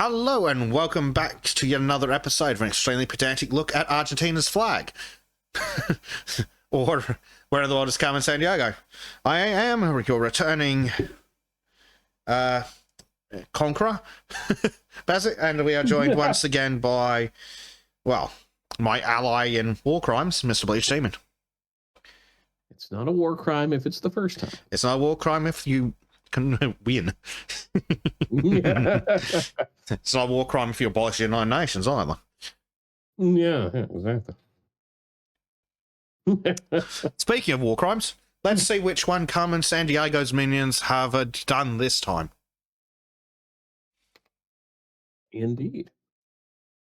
Hello and welcome back to yet another episode of an extremely pedantic look at Argentina's flag. Or where in the world is Carmen Sandiego? I am your returning conqueror, Bazik, and we are joined once again by, well, my ally in war crimes, Mr. Bleach Demon. It's not a war crime if it's the first time. It's not a war crime if you can win. It's not a war crime if you abolish the United Nations either. Yeah, exactly. Speaking of war crimes, let's see which one Carmen Sandiego's minions have done this time. Indeed.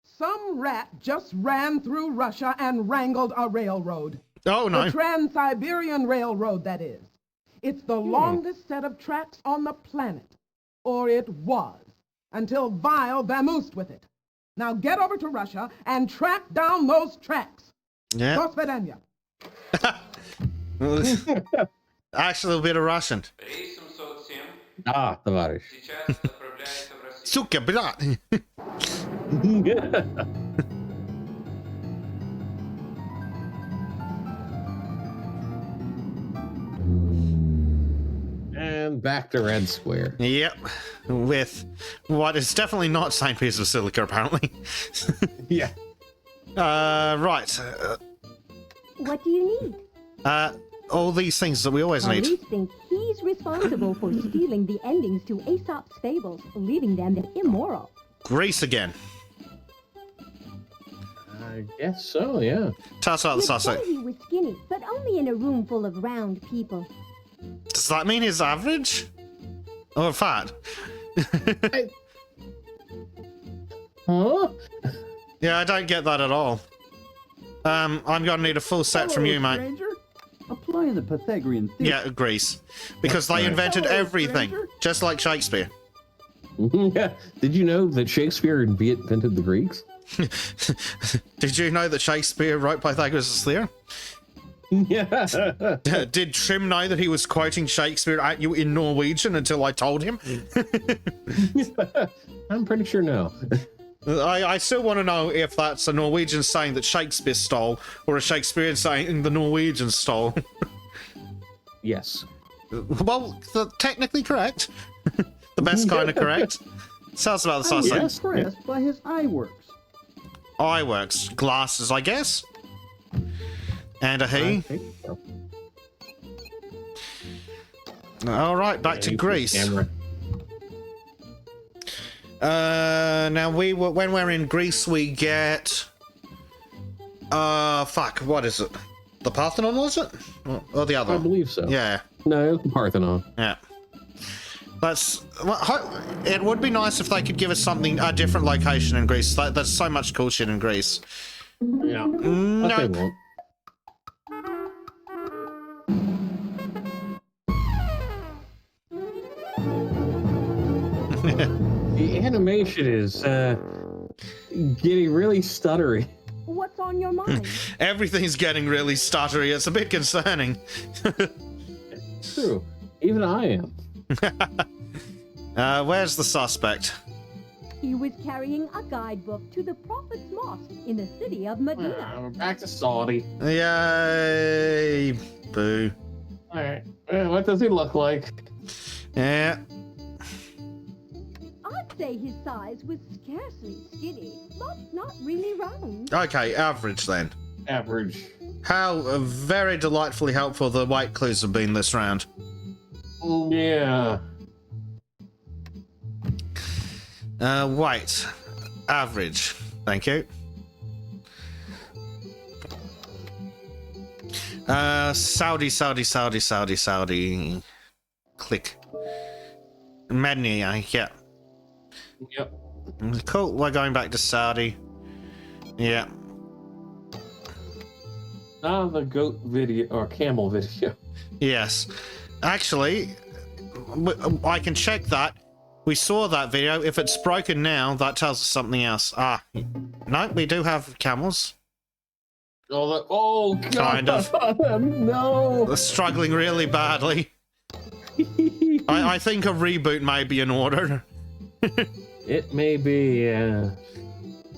Some rat just ran through Russia and wrangled a railroad. Oh, no. The Trans-Siberian Railroad, that is. It's the longest set of tracks on the planet. Or it was, until Vile vamoosed with it. Now get over to Russia and track down those tracks. Yeah. До свидания. Actually, a bit of Russian. Ah, товарищ. Сука, блядь. And back to Red Square. Yep. With what is definitely not St. Peter's Basilica, apparently. Yeah. Right. What do you need? All these things that we always need. Police think he's responsible for stealing the endings to Aesop's fables, leaving them immoral. Greece again. I guess so, yeah. Tell us about the You'd suspect. say he was skinny, but only in a room full of round people. Does that mean he's average? Or fat? Huh? Yeah, I don't get that at all. I'm gonna need a full set from you, mate. Stranger. Apply the Pythagorean theorem. Yeah, Greece. Because they invented Hello, everything, stranger. just like Shakespeare. Yeah. Did you know that Shakespeare invented the Greeks? Did you know that Shakespeare wrote Pythagoras' theorem? Yeah. Did Trim know that he was quoting Shakespeare at you in Norwegian until I told him? I'm pretty sure no. I still want to know if that's a Norwegian saying that Shakespeare stole, or a Shakespearean saying the Norwegian stole. Yes. Well, technically correct. The best kind of correct. Tell us about the I was suspect. impressed by his eye works. Eye works. Glasses, I guess. And a I he. think so. All right, back to Yeah, Greece. camera. Now when we're in Greece, we get fuck, what is it? The Parthenon, was it? Or the other? I believe so. Yeah, No, it's the Parthenon. yeah. It would be nice if they could give us something, a different location in Greece. There's so much cool shit in Greece. Yeah. But they No, won't. The animation is getting really stuttery. What's on your mind? everything's getting really stuttery. It's a bit concerning. True. Even I am. Where's the suspect? He was carrying a guidebook to the Prophet's Mosque in the city of Medina. We're back to Saudi. Yay! Boo. Alright. What does he look like? Yeah. I'd say his size was scarcely skinny, but not really round. Okay, average then. Average. How very delightfully helpful the white clues have been this round. Yeah. White. Average. Thank you. Saudi. Click. Medina, yeah. Yep. Cool, we're going back to Saudi. Yeah. Ah, the goat video or camel video. Yes. Actually, I can check that. We saw that video. If it's broken now, that tells us something else. Ah, no, we do have camels. Oh, God. Kind of. No. They're struggling really badly. I think a reboot may be in order. It may be,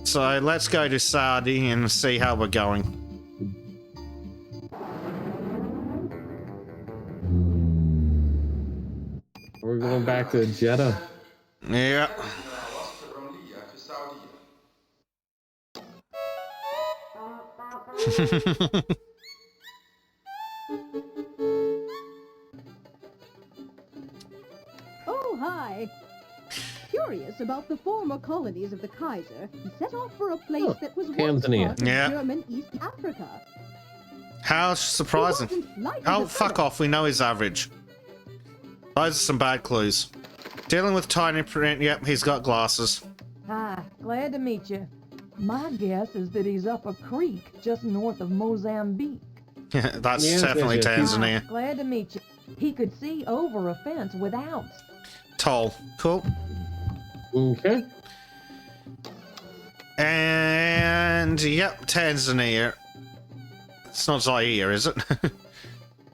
So let's go to Saudi and see how we're going. we're going back to Jeddah. Yeah. Oh, hi. Curious about the former colonies of the Kaiser, he set off for a place that was once Tanzania. part of Yeah. German East Africa. How He surprising. wasn't lightly Oh, fuck developed. off. We know his average. Those are some bad clues. Dealing with tiny print. Yep, he's got glasses. Hi, glad to meet you. My guess is that he's up a creek just north of Mozambique. That's Yes, definitely yes, yes. Tanzania. Hi, glad to meet you. He could see over a fence without. Toll. Cool. Okay. And yep, Tanzania. It's not Zaire, is it?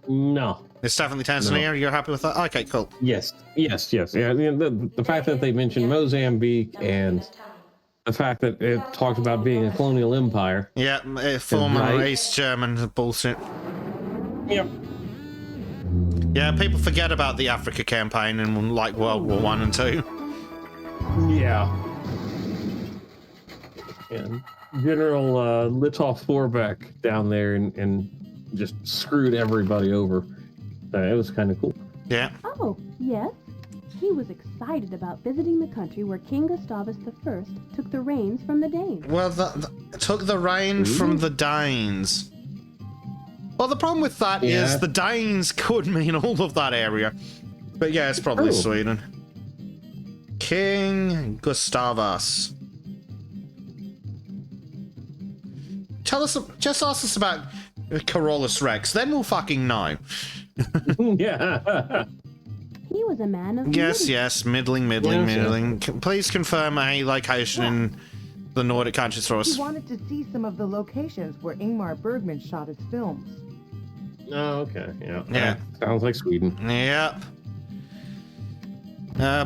No. It's definitely Tanzania. You're happy with that? Okay, cool. Yes. Yeah, the fact that they mentioned Mozambique and the fact that it talked about being a colonial empire. Yeah, former Right. East German bullshit. Yep. Yeah, people forget about the Africa campaign in like World War One and Two. Yeah. And General Litoff Thorbeck down there and just screwed everybody over. It was kind of cool. Yeah. Oh, yes. He was excited about visiting the country where King Gustavus I took the reins from the Danes. Well, took the reign from the Danes. Well, the problem with that is Yeah. the Danes could mean all of that area. But yeah, it's probably Oh. Sweden. King Gustavus. Just ask us about Carolus Rex, then we'll fucking know. Yeah. He was a man of Yes, many- yes, middling. Yes, Please confirm a location in the Nordic countries for He us. wanted to see some of the locations where Ingmar Bergman shot his films. Oh, okay. Yeah. Yeah. Sounds like Sweden. Yep.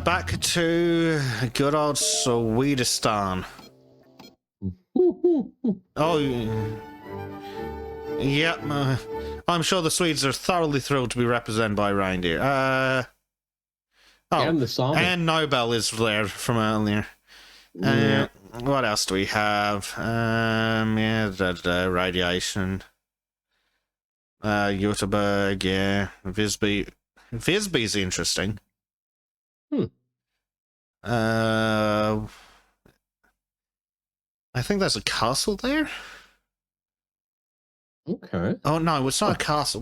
Back to good old Swedistan. Oh, yep. I'm sure the Swedes are thoroughly thrilled to be represented by reindeer. And the song. And Nobel is there from earlier. Yeah. What else do we have? Radiation. Göteborg, yeah. Visby. Visby's interesting. I think there's a castle there. Okay. Oh no, it's not a castle.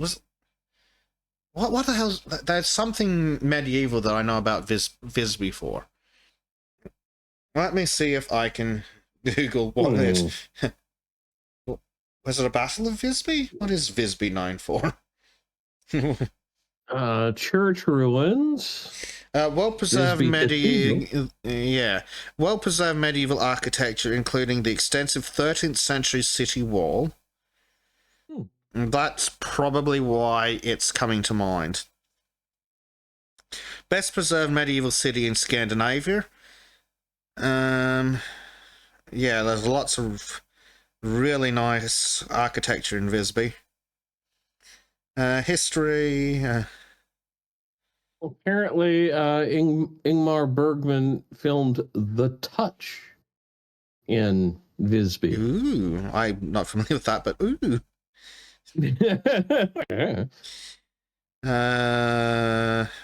What the hell? There's something medieval that I know about Visby for. Let me see if I can Google what it is. Was it a Battle of Visby? What is Visby known for? Church ruins. Well-preserved Visby medieval, well-preserved medieval architecture, including the extensive 13th century city wall. That's probably why it's coming to mind. Best preserved medieval city in Scandinavia. Yeah, there's lots of really nice architecture in Visby. History. Apparently, Ingmar Bergman filmed The Touch in Visby. Ooh, I'm not familiar with that, but ooh.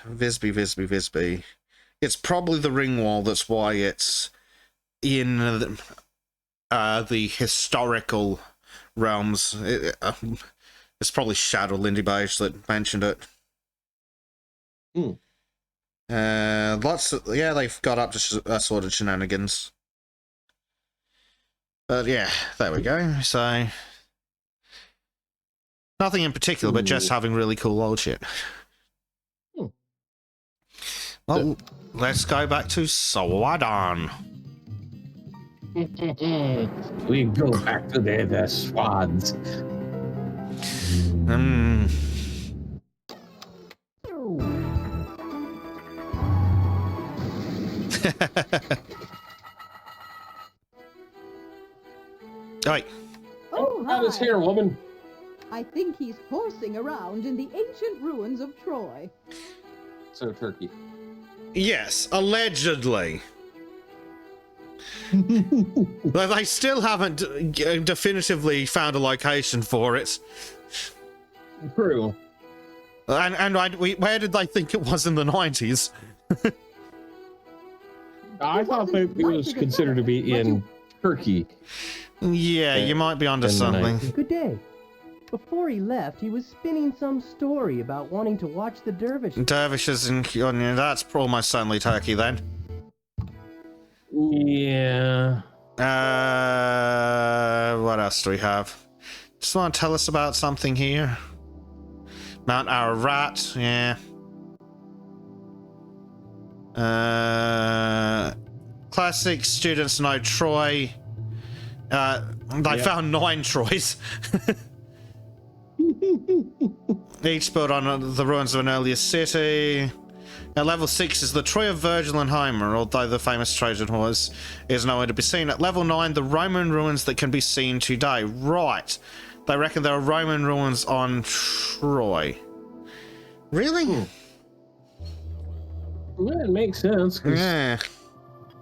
Visby. It's probably the ring wall. That's why it's in the historical realms. It's probably Shadow Lindy Beige that mentioned it. They've got up to sort of shenanigans. But yeah, there we go. So nothing in particular, but just having really cool old shit. Well, let's go back to Sweden. We go back to the swads. Oi. Oh, That is hi. here, woman. I think he's horsing around in the ancient ruins of Troy. So, Turkey. Yes, allegedly. But they still haven't definitively found a location for it. True. Where did they think it was in the 90s? I thought that it was considered to be in Turkey. Yeah, you might be onto in the something. 90s. Good day. Before he left, he was spinning some story about wanting to watch the dervishes. Dervishes in Kyoto, that's almost certainly Turkey then. Yeah. What else do we have? Just want to tell us about something here. Mount Ararat, yeah. Classic students know Troy. They found 9 Troys. Each built on the ruins of an earlier city. At level 6 is the Troy of Virgil and Homer, although the famous Trojan horse is nowhere to be seen. At level 9, the Roman ruins that can be seen today. Right. They reckon there are Roman ruins on Troy. Really? Well, it makes sense. 'Cause Yeah.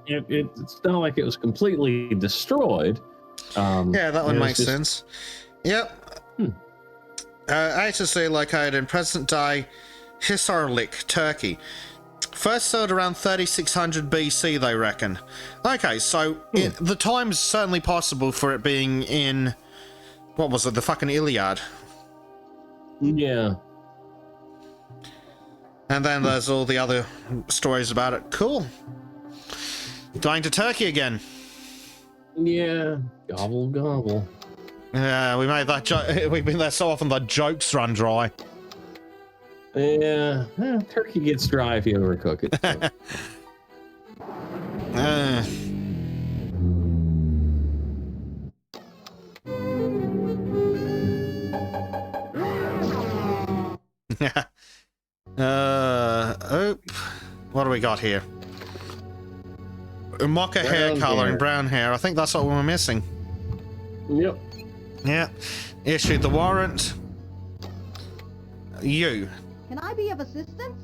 it's not like it was completely destroyed. Yeah, that one it was makes just- sense. Yep. HSC located in present-day Hisarlik, Turkey. First sold around 3600 BC, they reckon. Okay, so the time's certainly possible for it being in... What was it? The fucking Iliad. Yeah. And then there's all the other stories about it. Cool. Going to Turkey again. Yeah. Gobble, gobble. Yeah, we made that joke. We've been there so often that jokes run dry. Yeah. Turkey gets dry if you overcook it. So. Yeah. What do we got here? Mocha hair Brown color hair. and brown hair. I think that's what we're missing. Yep. Yeah. Issued the warrant. You. Can I be of assistance?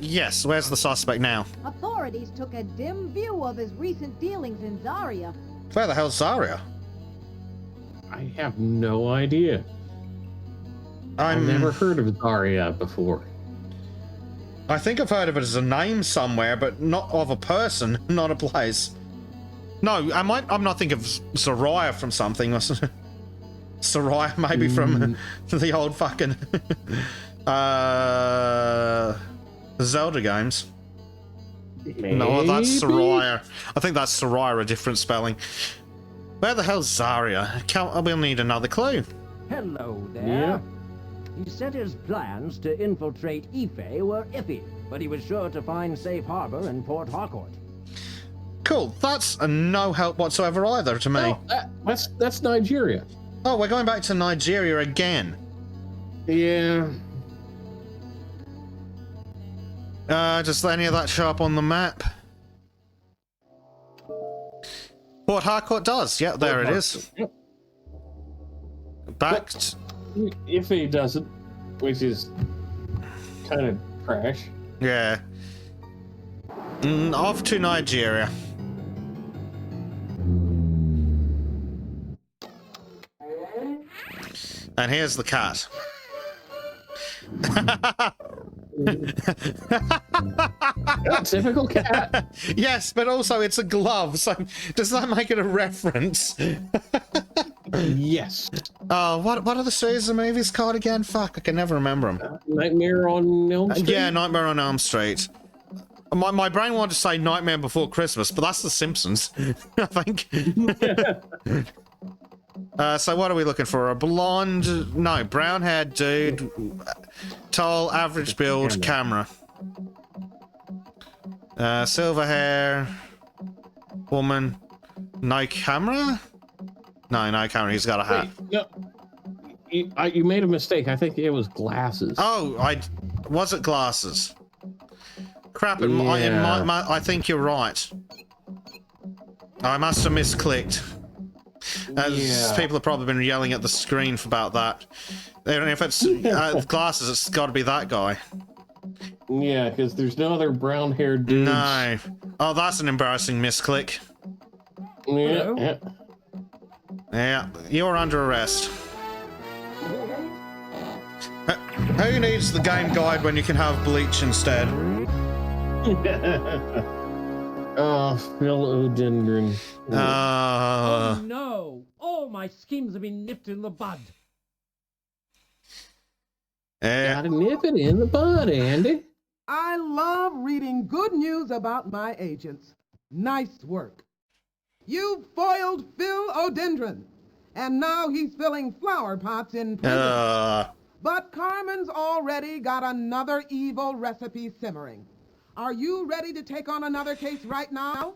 Yes. Where's the suspect now? Authorities took a dim view of his recent dealings in Zaria. Where the hell's Zaria? I have no idea. I've never heard of Daria before. I think I've heard of it as a name somewhere, but not of a person, not a place. No, I'm not thinking of Soraya from something. Soraya, maybe from the old fucking Zelda games. Maybe? No, that's Soraya. I think that's Soraya, a different spelling. Where the hell's Zaria? We'll need another clue. Hello there. Yeah. He said his plans to infiltrate Ife were iffy, but he was sure to find safe harbor in Port Harcourt. Cool. That's a no help whatsoever either to me. Oh, that's Nigeria. Oh, we're going back to Nigeria again. Yeah. Does any of that show up on the map? Port Harcourt does. Yeah, there it is. Yep. Back. If he doesn't, which is kind of trash. Yeah. Off to Nigeria. And here's the cat. Typical cat. Yes, but also it's a glove, so does that make it a reference? Yes. Oh, what are the series of movies called again? Fuck, I can never remember them. Nightmare on Elm Street. Yeah, Nightmare on Elm Street. My brain wanted to say Nightmare Before Christmas, but that's The Simpsons, I think. So what are we looking for? A blonde, no, brown-haired dude, tall, average build, camera. Silver hair, woman, no camera? No camera, he's got a hat. Wait, no. You made a mistake. I think it was glasses. Oh, was it glasses? Crap, Yeah. I think you're right. I must have misclicked. Yeah. People have probably been yelling at the screen about that. And if it's glasses, it's got to be that guy. Yeah, because there's no other brown-haired dudes. No. Oh, that's an embarrassing misclick. Yeah, yeah. Yeah, you're under arrest. Who needs the game guide when you can have bleach instead? Oh, Phil O'Dendron. Oh no! All my schemes have been nipped in the bud. Gotta nip it in the bud, Andy. I love reading good news about my agents. Nice work. You foiled Phil O'Dendron, and now he's filling flower pots in prison. But Carmen's already got another evil recipe simmering. Are you ready to take on another case right now?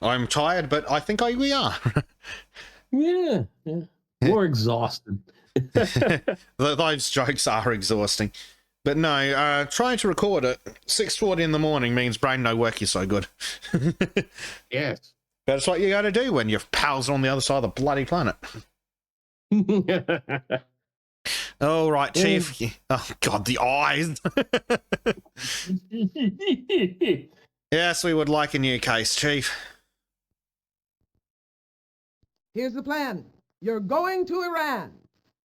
I'm tired, but I think we are. Yeah, yeah. More exhausted. Those jokes are exhausting. But no, trying to record at 6:40 in the morning means brain no work is so good. Yes. But it's what you gotta do when your pals are on the other side of the bloody planet. Oh, right, Chief. Oh, God, the eyes. Yes, we would like a new case, Chief. Here's the plan. You're going to Iran,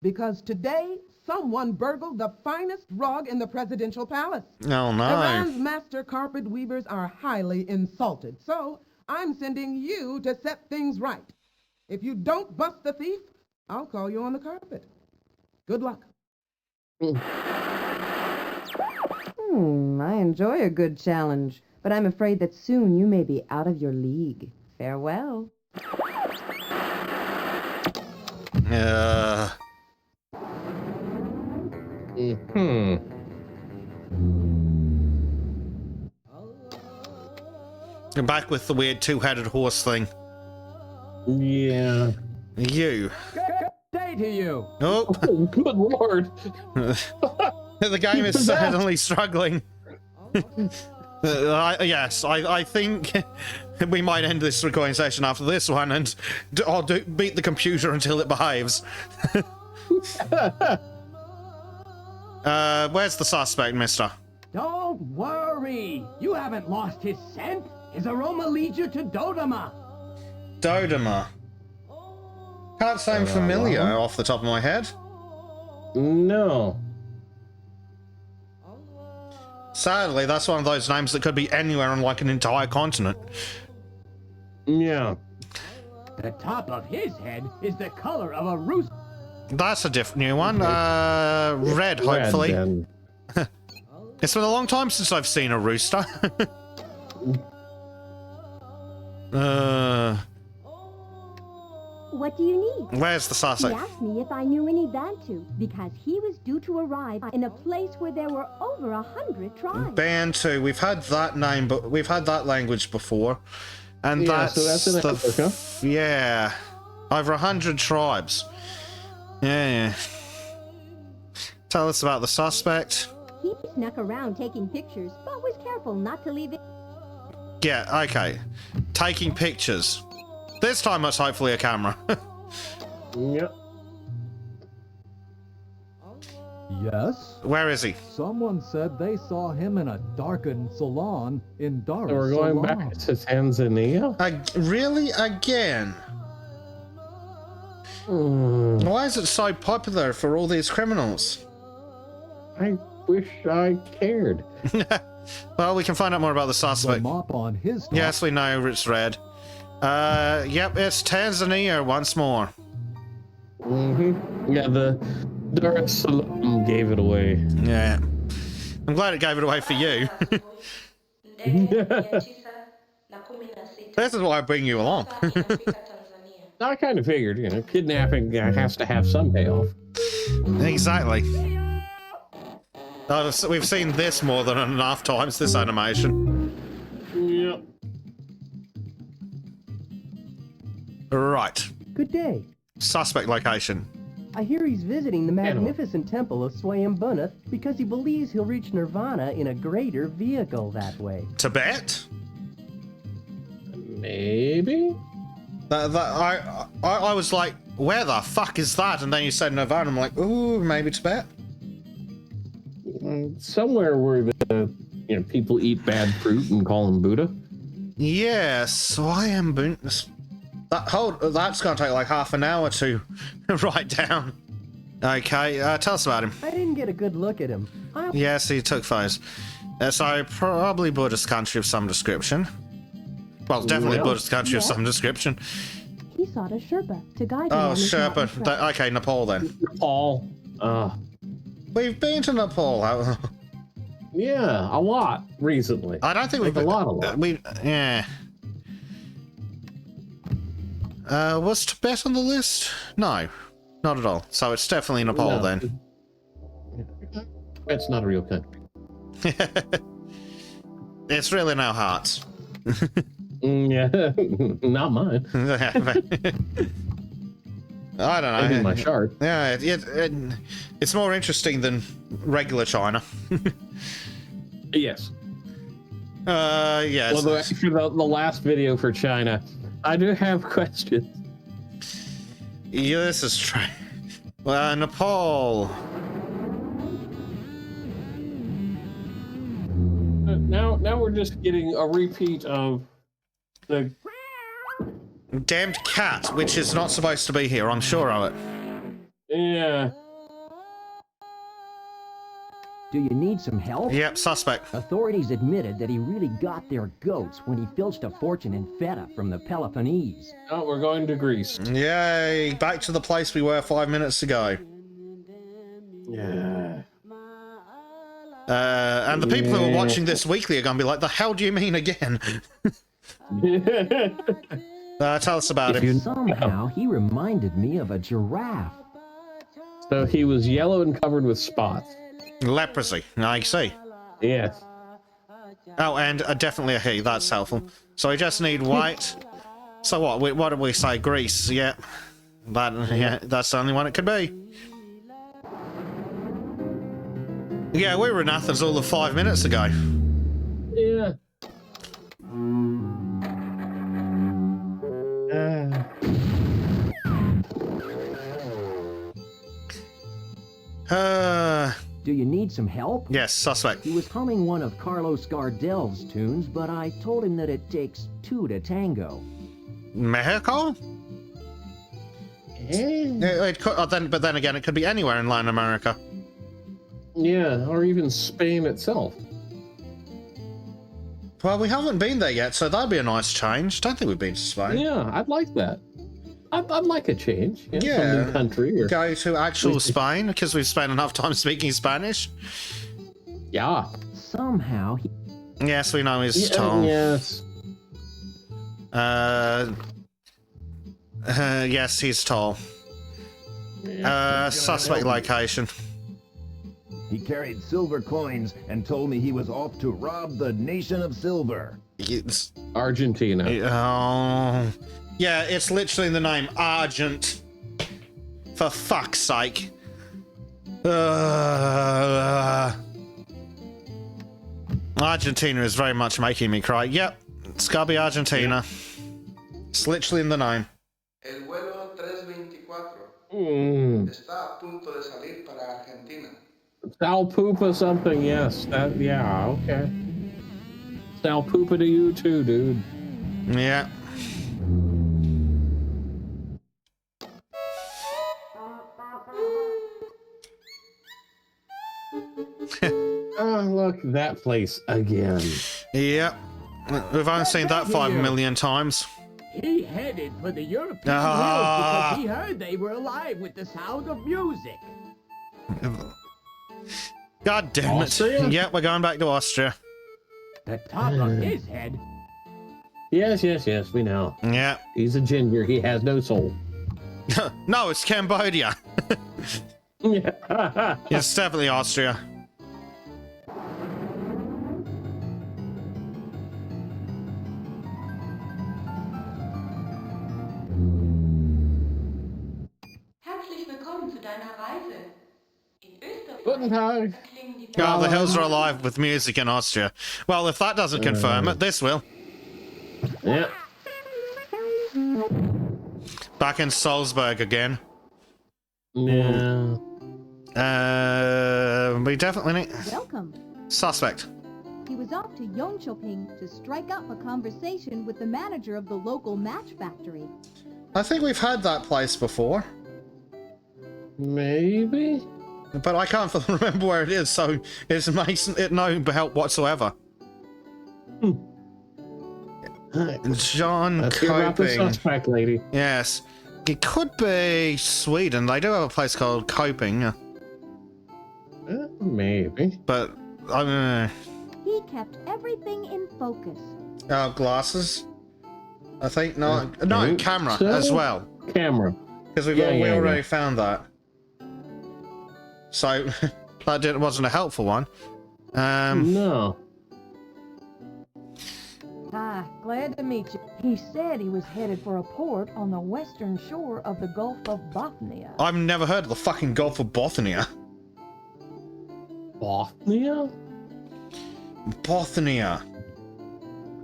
because today someone burgled the finest rug in the presidential palace. Oh, no. Iran's master carpet weavers are highly insulted, so I'm sending you to set things right. If you don't bust the thief, I'll call you on the carpet. Good luck. I enjoy a good challenge, but I'm afraid that soon you may be out of your league. Farewell. You're back with the weird two-headed horse thing. Yeah. You. Good day to you. Oh. Oh, good lord. The game is certainly struggling. Yes, I think we might end this recording session after this one, and I'll beat the computer until it behaves. Where's the suspect, mister? Don't worry. You haven't lost his scent. His aroma leads you to Dodoma. Dodoma. Can't sound familiar off the top of my head. No. Sadly, that's one of those names that could be anywhere on like an entire continent. Yeah. The top of his head is the color of a rooster. That's a different new one. Red, hopefully. Red, It's been a long time since I've seen a rooster. What do you need? Where's the He suspect? asked me if I knew any Bantu, because he was due to arrive in a place where there were over 100 tribes. Bantu. We've had that name, but we've had that language before, and Yeah, so that's in Africa. Yeah, over 100 tribes. Yeah. Tell us about the suspect. He snuck around taking pictures, but was careful not to leave it. Yeah. Okay. Taking pictures. This time it's hopefully a camera. Yep. Yes? Where is he? Someone said they saw him in a darkened salon in Dar es So we're going back to Tanzania? Really? Again? Why is it so popular for all these criminals? I wish I cared. Well, we can find out more about the The suspect. mop on his top. Yes, we know it's red. Yep, it's Tanzania once more. Yeah, the Dar es Salaam gave it away. Yeah. I'm glad it gave it away for you. This is why I bring you along. I kind of figured, kidnapping has to have some payoff. Exactly. We've seen this more than enough times, this animation. Yep. Right. Good day. Suspect location. I hear he's visiting the magnificent temple of Swayambunnath because he believes he'll reach nirvana in a greater vehicle that way. Tibet? Maybe? I was like, where the fuck is that? And then you said Nirvana. I'm like, ooh, maybe Tibet. Somewhere where the people eat bad fruit and call him Buddha. Yes, so I am Buddha. That's gonna take like half an hour to write down. Okay, tell us about him. I didn't get a good look at him. Yes, he took photos. So probably Buddhist country of some description. Well, definitely Buddhist country of some description. He sought a Sherpa to guide him Oh, on his Sherpa. mountain trek. Okay, Nepal then. Nepal. We've been to Nepal. Yeah, a lot recently. I don't think we've a lot. Yeah. Was Tibet on the list? No, not at all. So it's definitely Nepal then. It's not a real country. It's really no hearts. Yeah, not mine. I don't know. Maybe my chart. Yeah, it's more interesting than regular China. Yes. Yes. Well, after the last video for China, I do have questions. Yeah, this is true. Well, Nepal. Now we're just getting a repeat of the Damned cat, which is not supposed to be here, I'm sure of it. Yeah. Do you need some help? Yep, suspect. Authorities admitted that he really got their goats when he filched a fortune in feta from the Peloponnese. Oh, we're going to Greece. Yay, back to the place we were 5 minutes ago. Yeah. And the people who are watching this weekly are going to be like, the hell do you mean again? Tell us about him. Somehow, he reminded me of a giraffe. So he was yellow and covered with spots. Leprosy, I see. Yes. Oh, and definitely a he, that's helpful. So we just need white. So what did we say? Greece, yeah. That's the only one it could be. Yeah, we were in Athens all of 5 minutes ago. Yeah. Do you need some help? Yes, suspect. He was humming one of Carlos Gardel's tunes, but I told him that it takes two to tango. Mexico? It could, but then again, it could be anywhere in Latin America. Yeah, or even Spain itself. Well, we haven't been there yet, so that'd be a nice change. Don't think we've been to Spain. Yeah, I'd like that. I'd like a change. Yeah, some new country or go to actual Spain because we've spent enough time speaking Spanish. Yeah. Somehow he... Yes, we know he's tall. Yes. Yes, he's tall. Suspect location. He carried silver coins and told me he was off to rob the nation of silver. It's Argentina. Oh, yeah, it's literally in the name, Argent. For fuck's sake. Argentina is very much making me cry. Yep, it's gotta be Argentina. It's literally in the name. El vuelo 324 está a punto de salir para Argentina. Sal Poopa something, yes. Yeah, okay. Sal Poopa to you too, dude. Yeah. Oh, look, that place again. Yep. We've only seen that 5 million times. He headed for the European hills because he heard they were alive with the sound of music. God damn it. Austria? Yep, we're going back to Austria. The top of his head. Yes, we know. Yeah. He's a ginger. He has no soul. No, it's Cambodia. Yeah. It's definitely Austria. Herzlich willkommen zu deiner Reise. In Österreich Guten Tag. Oh, the hills are alive with music in Austria. Well, if that doesn't confirm it, this will. Yeah. Back in Salzburg again. Yeah. We definitely need... Welcome. Suspect. He was off to Jönköping to strike up a conversation with the manager of the local match factory. I think we've had that place before. Maybe? But I can't remember where it is, so it makes it no help whatsoever. John Let's hear about the suspect, lady. Yes. It could be Sweden. They do have a place called Coping. Maybe. But, He kept everything in focus. glasses? I think, no, camera so? as well. Camera. Because we already found that. So, that wasn't a helpful one. No. Hi, glad to meet you. He said he was headed for a port on the western shore of the Gulf of Bothnia. I've never heard of the fucking Gulf of Bothnia. Bothnia? Bothnia.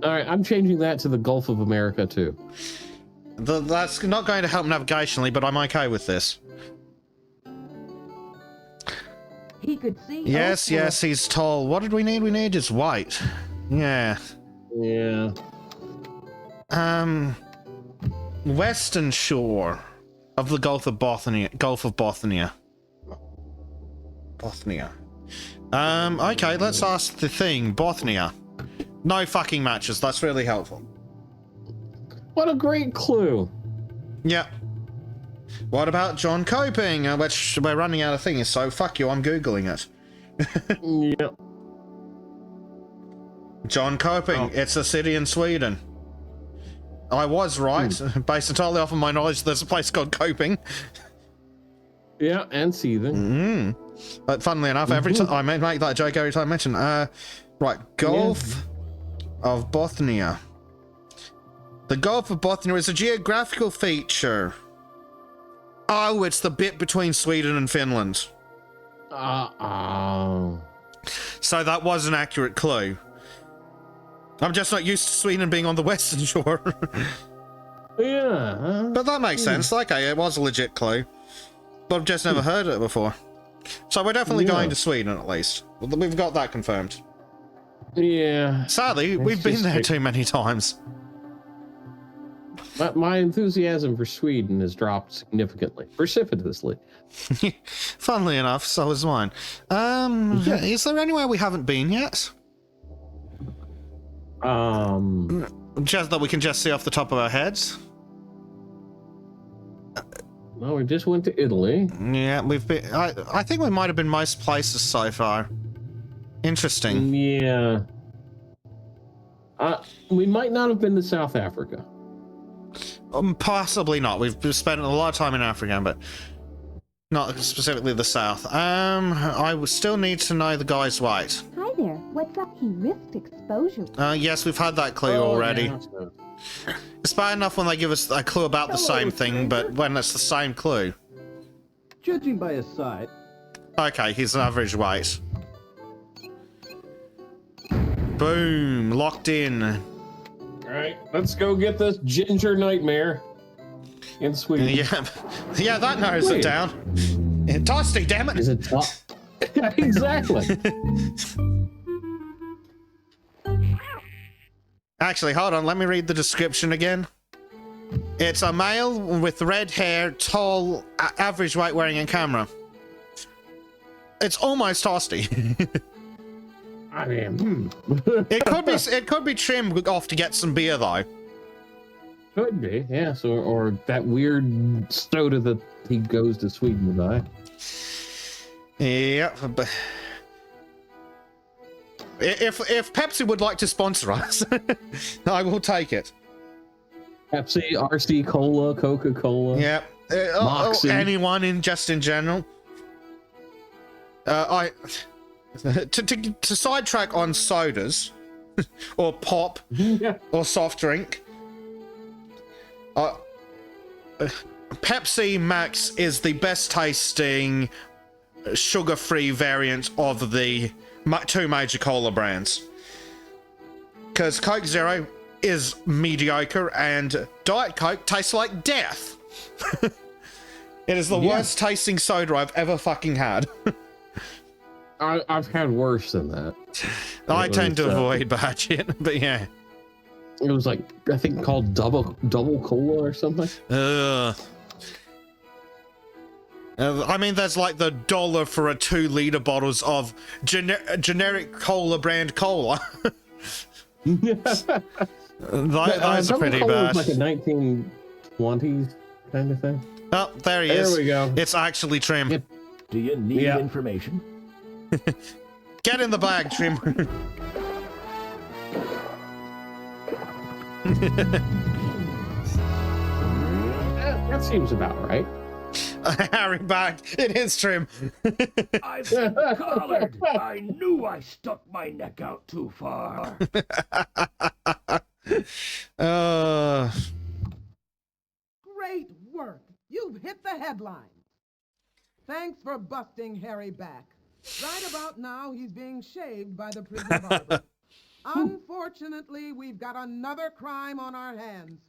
Alright, I'm changing that to the Gulf of America, too. That's not going to help navigationally, but I'm okay with this. He could see... Yes, he's tall. What did we need? We need his white. Yeah. Yeah. Western shore of the Gulf of Bothnia. Gulf of Bothnia. Bothnia. Okay, let's ask the thing. Bothnia. No fucking matches. That's really helpful. What a great clue. Yeah. What about John Coping? Which we're running out of things, so fuck you, I'm Googling it. Yep. John Coping, it's a city in Sweden. I was right, based entirely off of my knowledge there's a place called Coping. Yeah, and seething. But funnily enough, every time I make that joke every time I mention. Right, Gulf of Bothnia. The Gulf of Bothnia is a geographical feature. Oh, it's the bit between Sweden and Finland. So that was an accurate clue. I'm just not used to Sweden being on the western shore. Yeah. But that makes sense. Okay, it was a legit clue. But I've just never heard it before. So we're definitely going to Sweden, at least. We've got that confirmed. Yeah. Sadly, we've been there too many times. But my enthusiasm for Sweden has dropped significantly, precipitously. Funnily enough, so is mine. Is there anywhere we haven't been yet? Just that we can just see off the top of our heads? Well, we just went to Italy. Yeah, we've been... I think we might have been most places so far. Interesting. Yeah. We might not have been to South Africa. Possibly not. We've spent a lot of time in Africa, but not specifically the South. I would still need to know the guy's weight. Hi there. What's up? He risked exposure. Yes, we've had that clue already. Yeah. It's bad enough when they give us a clue about the same thing, but when it's the same clue. Judging by his size. Okay, he's an average weight. Boom, locked in. Alright, let's go get this ginger nightmare in Sweden. Yeah, that narrows it down. Toasty, damn it! Is it exactly. Actually, hold on, let me read the description again. It's a male with red hair, tall, average weight, wearing a camera. It's almost Toasty. I mean, it could be trimmed off to get some beer though. Could be, yes, or that weird Stoda that he goes to Sweden to buy. Yeah, but if Pepsi would like to sponsor us, I will take it. Pepsi, RC Cola, Coca-Cola. Yeah, anyone in general. To sidetrack on sodas, or pop, or soft drink, Pepsi Max is the best tasting sugar-free variant of the two major cola brands. Because Coke Zero is mediocre and Diet Coke tastes like death. It is the worst tasting soda I've ever fucking had. I've had worse than that. I tend to avoid bad shit, but yeah. It was like, I think called double cola or something. I mean, there's like the $1 for a 2-liter bottles of generic cola brand cola. Those are pretty bad. Was like a 1920s kind of thing. Oh, there he is. There we go. It's actually Trim. Do you need information? Get in the bag, Trim. That seems about right. Harry back. It is Trim. I've been collared. I knew I stuck my neck out too far. Great work. You've hit the headlines. Thanks for busting Harry back. Right about now, he's being shaved by the prison barber. Unfortunately, we've got another crime on our hands.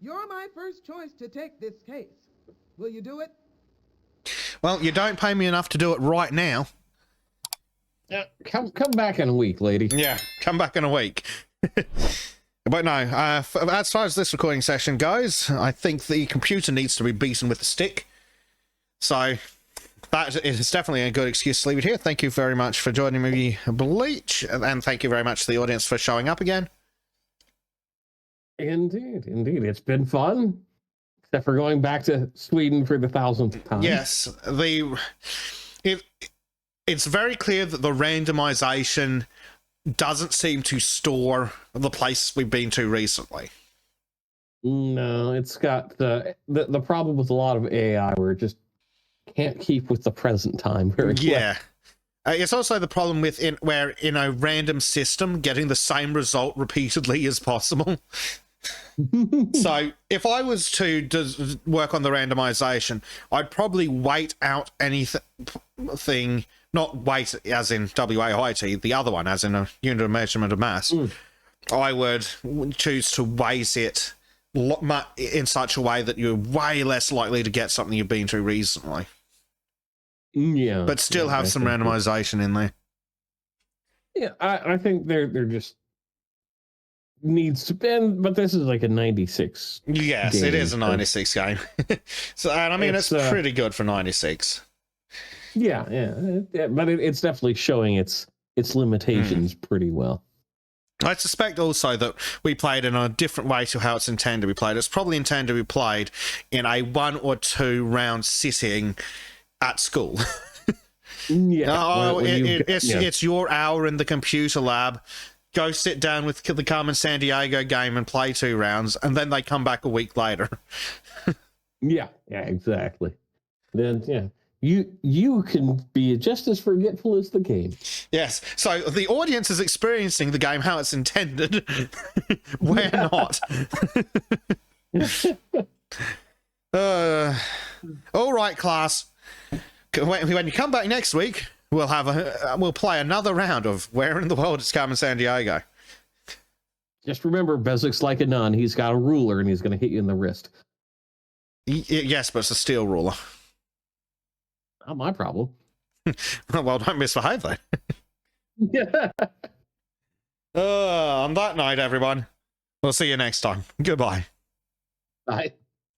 You're my first choice to take this case. Will you do it? Well, you don't pay me enough to do it right now. Come back in a week, lady. Yeah, come back in a week. But no, as far as this recording session goes, I think the computer needs to be beaten with a stick. So that is definitely a good excuse to leave it here. Thank you very much for joining me, Bleach, and thank you very much to the audience for showing up again. Indeed. It's been fun. Except for going back to Sweden for the 1000th time. Yes, it's very clear that the randomization doesn't seem to store the places we've been to recently. No, it's got the problem with a lot of AI where it just can't keep with the present time very well. Yeah. It's also the problem with where in a random system getting the same result repeatedly is possible. So if I was to work on the randomization, I'd probably wait out anything, not wait as in WAIT, the other one as in a unit of measurement of mass. I would choose to weight it in such a way that you're way less likely to get something you've been to recently. Yeah, but still have some randomization in there. Yeah, I think they're just needs to bend, but this is like a 96. Yes, game, it is a 96 game. So, and I mean, it's pretty good for 96. Yeah, but it's definitely showing its limitations pretty well. I suspect also that we played in a different way to how it's intended to be played. It's probably intended to be played in a 1 or 2 round sitting at school. Yeah. It's your hour in the computer lab. Go sit down with the Carmen Sandiego game and play 2 rounds, and then they come back a week later. Yeah, exactly. Then, you can be just as forgetful as the game. Yes, so the audience is experiencing the game how it's intended. We're not. All right, class. When you come back next week, we'll play another round of Where in the World is Carmen Sandiego? Just remember, Bezik's like a nun. He's got a ruler, and he's going to hit you in the wrist. Yes, but it's a steel ruler. Not my problem. Well, don't misbehave then. On that night, everyone, we'll see you next time. Goodbye. Bye.